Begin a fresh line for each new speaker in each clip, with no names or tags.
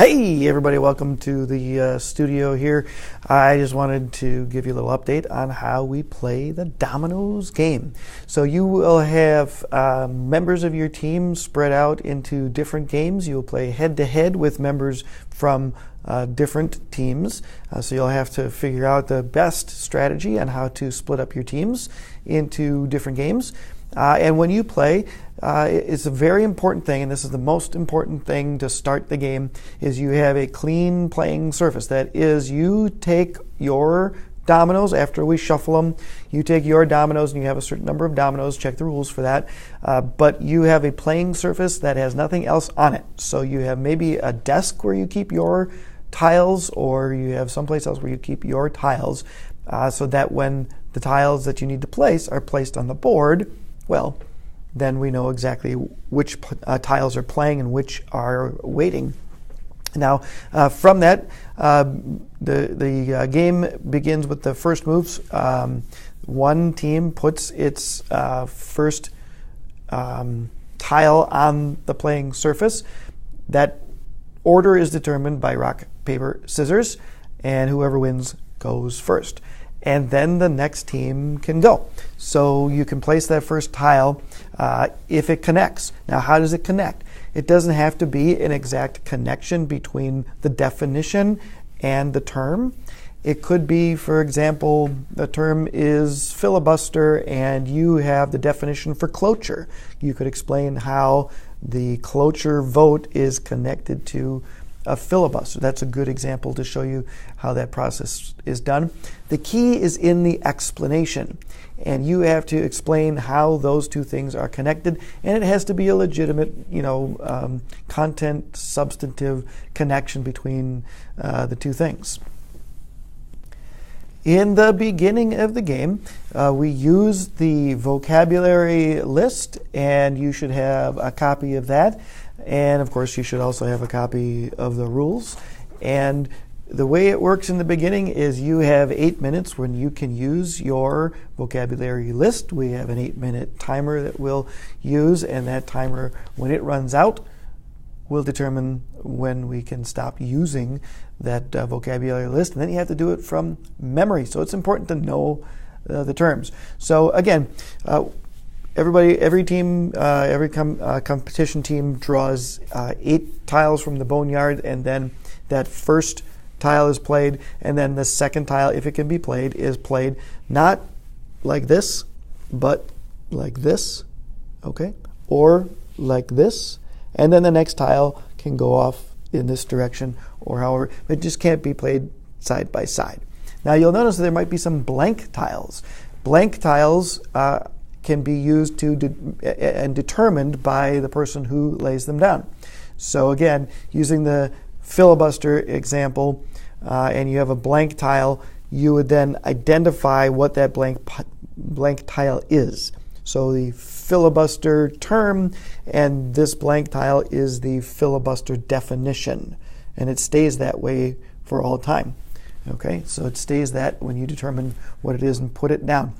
Hey everybody, welcome to the studio here. I just wanted to give you a little update on how we play the Dominoes game. So you will have members of your team spread out into different games. You'll play head-to-head with members from different teams. So you'll have to figure out the best strategy on how to split up your teams into different games. And when you play, it's a very important thing, and this is the most important thing to start the game, is you have a clean playing surface. That is, you take your dominoes after we shuffle them. You take your dominoes and you have a certain number of dominoes. Check the rules for that. But you have a playing surface that has nothing else on it. So you have maybe a desk where you keep your tiles, or you have someplace else where you keep your tiles, so that when the tiles that you need to place are placed on the board, well, then we know exactly which tiles are playing and which are waiting. Now, from that, the game begins with the first moves. One team puts its first tile on the playing surface. That order is determined by rock, paper, scissors, and whoever wins goes first. And then the next team can go. So you can place that first tile if it connects. Now, how does it connect? It doesn't have to be an exact connection between the definition and the term. It could be, for example, the term is filibuster and you have the definition for cloture. You could explain how the cloture vote is connected to a filibuster. That's a good example to show you how that process is done. The key is in the explanation, and you have to explain how those two things are connected, and it has to be a legitimate, content, substantive connection between the two things. In the beginning of the game, we use the vocabulary list, and you should have a copy of that. And of course, you should also have a copy of the rules. And the way it works in the beginning is you have 8 minutes when you can use your vocabulary list. We have an 8-minute timer that we'll use, and that timer, when it runs out, will determine when we can stop using that vocabulary list. And then you have to do it from memory. So it's important to know the terms. So again, every team, every competition team draws 8 tiles from the boneyard, and then that first tile is played, and then the second tile, if it can be played, is played not like this, but like this, okay, or like this, and then the next tile can go off in this direction, or however. It just can't be played side by side. Now you'll notice that there might be some blank tiles. Blank tiles can be used and determined by the person who lays them down. So again, using the filibuster example, and you have a blank tile, you would then identify what that blank tile is. So the filibuster term and this blank tile is the filibuster definition, and it stays that way for all time. Okay, so it stays that when you determine what it is and put it down.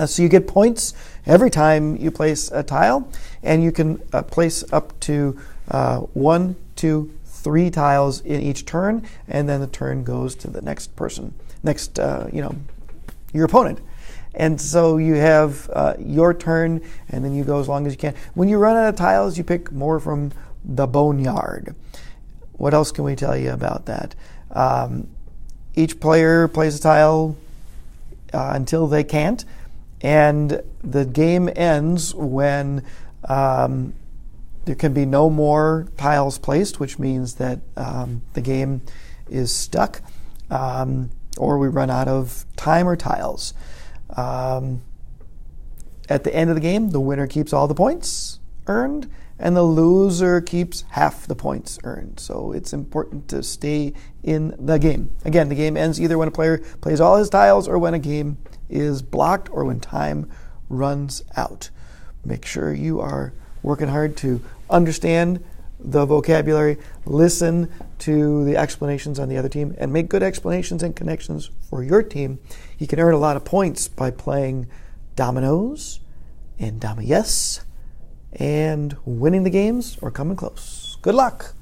So you get points every time you place a tile, and you can place up to 1, 2, 3 tiles in each turn, and then the turn goes to the next person, your opponent. And so you have your turn, and then you go as long as you can. When you run out of tiles, you pick more from the boneyard. What else can we tell you about that? Each player plays a tile until they can't. And the game ends when there can be no more tiles placed, which means that the game is stuck, or we run out of time or tiles. At the end of the game, the winner keeps all the points earned, and the loser keeps half the points earned. So it's important to stay in the game. Again, the game ends either when a player plays all his tiles, or when a game is blocked, or when time runs out. Make sure you are working hard to understand the vocabulary, listen to the explanations on the other team, and make good explanations and connections for your team. You can earn a lot of points by playing dominoes and Dominoes and winning the games or coming close. Good luck.